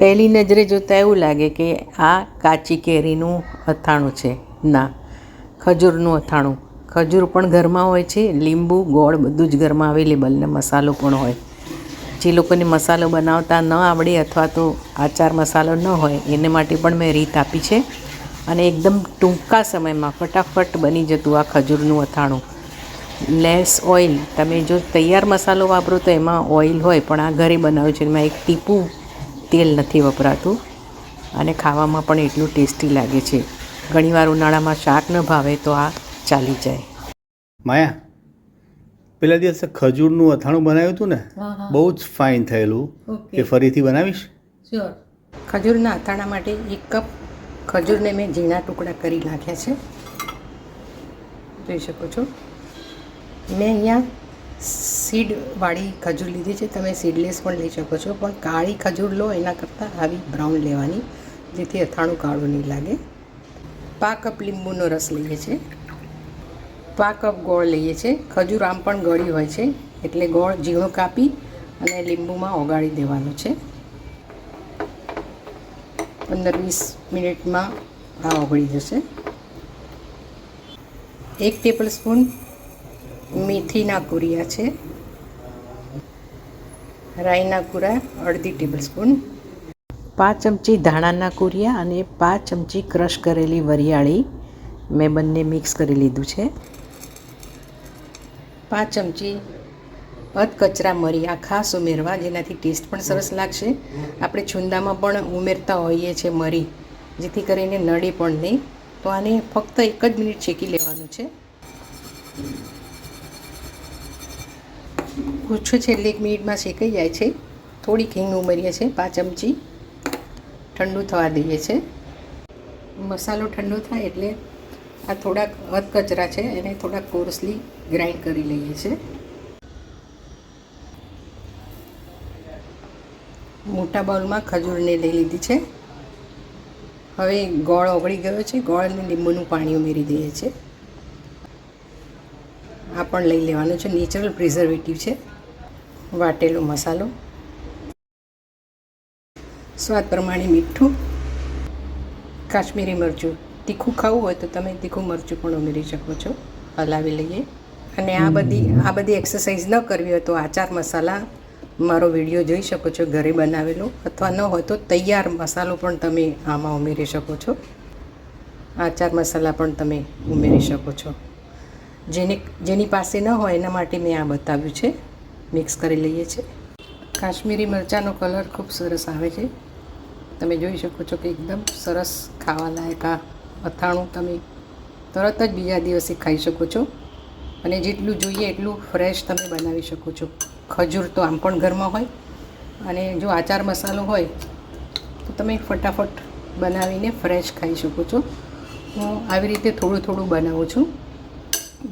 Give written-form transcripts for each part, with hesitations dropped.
પહેલી નજરે જોતાં એવું લાગે કે આ કાચી કેરીનું અથાણું છે. ના, ખજૂરનું અથાણું. ખજૂર પણ ઘરમાં હોય છે, લીંબુ ગોળ બધું જ ઘરમાં અવેલેબલ ને મસાલો પણ હોય. જે લોકોને મસાલો બનાવતા ન આવડે અથવા તો આચાર મસાલો ન હોય એને માટે પણ મેં રીત આપી છે. અને એકદમ ટૂંકા સમયમાં ફટાફટ બની જતું આ ખજૂરનું અથાણું. Less oil. તમે જો તૈયાર મસાલો વાપરો તો એમાં ઓઇલ હોય, પણ આ ઘરે બનાવ્યું છે એમાં એક ટીપું તેલ નથી વપરાતું અને ખાવામાં પણ એટલું ટેસ્ટી લાગે છે. ઘણીવાર ઉનાળામાં શાક ન ભાવે તો આ ચાલી જાય. માયા, પેલા દિવસે ખજૂરનું અથાણું બનાવ્યું હતું ને, બહુ જ ફાઇન થયેલું. એ ફરીથી બનાવીશ? શ્યોર. ખજૂરના અથાણા માટે 1 કપ ખજૂરને મેં ઝીણા ટુકડા કરી નાખ્યા છે, જોઈ શકો છો. મેં અહીંયા સીડવાળી ખજૂર લીધી છે. તમે સીડલેસ પણ લઈ શકો છો, પણ કાળી ખજૂર લો એના કરતાં આવી બ્રાઉન લેવાની, જેથી અથાણું કાળું નહીં લાગે. 1/2 કપ લીંબુનો રસ લઈએ છીએ. 1/2 કપ ગોળ લઈએ છીએ. ખજૂર આમ પણ ગળી હોય છે, એટલે ગોળ ઝીણો કાપી અને લીંબુમાં ઓગાળી દેવાનું છે. 15-20 મિનિટમાં આ ઓગળી જશે. 1 ટેબલ સ્પૂન મેથીના કુરિયા છે. રાઈના કુરા અડધી ટેબલ સ્પૂન. 5 ચમચી ધાણાના કુરિયા અને 5 ચમચી ક્રશ કરેલી વરિયાળી મેં બંને મિક્સ કરી લીધું છે. 5 ચમચી અધકચરા મરી આ ખાસ ઉમેરવા, જેનાથી ટેસ્ટ પણ સરસ લાગશે. આપણે છુંદામાં પણ ઉમેરતા હોઈએ છીએ મરી, જેથી કરીને નડે પણ નહીં. તો આને ફક્ત 1 જ મિનિટ શેકી લેવાનું છે. ઓછું છે એટલે 1 મિનિટમાં શેકાઈ જાય છે. થોડીક હિંગ ઉમેરીએ છીએ, 5 ચમચી. ઠંડુ થવા દઈએ છીએ. મસાલો ઠંડો થાય એટલે આ થોડાક અધકચરા છે એને થોડાક કોર્સલી ગ્રાઇન્ડ કરી લઈએ છીએ. મોટા બાઉલમાં ખજૂરને લઈ લીધી છે. હવે ગોળ ઓગળી ગયો છે. ગોળ અને લીંબુનું પાણી ઉમેરી દઈએ છીએ. આ પણ લઈ લેવાનું છે. નેચરલ પ્રિઝર્વેટિવ છે. વાટેલો મસાલો, સ્વાદ પ્રમાણે મીઠું, કાશ્મીરી મરચું. તીખું ખાવું હોય તો તમે તીખું મરચું પણ ઉમેરી શકો છો. હલાવી લઈએ. અને આ બધી એક્સરસાઇઝ ન કરવી હોય તો આચાર મસાલા મારો વિડીયો જોઈ શકો છો, ઘરે બનાવેલો. અથવા ન હોય તો તૈયાર મસાલો પણ તમે આમાં ઉમેરી શકો છો. આચાર મસાલા પણ તમે ઉમેરી શકો છો. જેની પાસે ન હોય એના માટે મેં આ બતાવ્યું છે. મિક્સ કરી લઈએ છીએ. કાશ્મીરી મરચાંનો કલર ખૂબ સરસ આવે છે. તમે જોઈ શકો છો કે એકદમ સરસ ખાવાલાયક આ અથાણું તમે તરત જ બીજા દિવસે ખાઈ શકો છો. અને જેટલું જોઈએ એટલું ફ્રેશ તમે બનાવી શકો છો. ખજૂર તો આમ પણ ઘરમાં હોય, અને જો આચાર મસાલો હોય તો તમે ફટાફટ બનાવીને ફ્રેશ ખાઈ શકો છો. હું આવી રીતે થોડું થોડું બનાવું છું.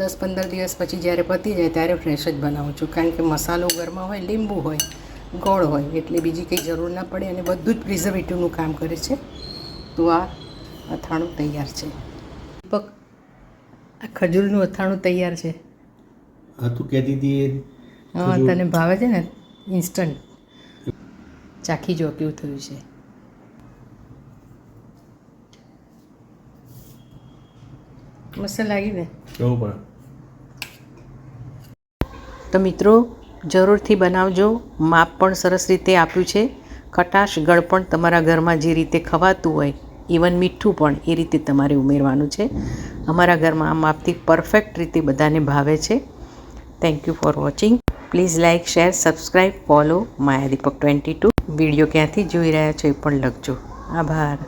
10-15 દિવસ પછી જ્યારે પતી જાય ત્યારે ફ્રેશ જ બનાવું છું, કારણ કે મસાલો ઘરમાં હોય, લીંબુ હોય, ગોળ હોય, એટલે બીજી કંઈ જરૂર ના પડે. અને બધું જ પ્રિઝર્વેટિવનું કામ કરે છે. તો આ અથાણું તૈયાર છે. દીપક, આ ખજૂરનું અથાણું તૈયાર છે. હા, તું કહેતી હતી. હા, તને ભાવે છે ને? ઇન્સ્ટન્ટ ચાખી જો કેવું થયું છે. મસ્ત લાગી ને? બરાબર. તો મિત્રો, જરૂરથી બનાવજો. માપ પણ સરસ રીતે આપ્યું છે. ખટાશ ગળપણ તમારા ઘરમાં જે રીતે ખવાતું હોય, ઇવન મીઠું પણ એ રીતે તમારે ઉમેરવાનું છે. અમારા ઘરમાં આ માપથી પરફેક્ટ રીતે બધાને ભાવે છે. Thank you for watching. Please like, share, subscribe, follow Maya Deepak 22. Video ક્યાંથી જોઈ રહ્યા છો એ પણ લખજો. આભાર.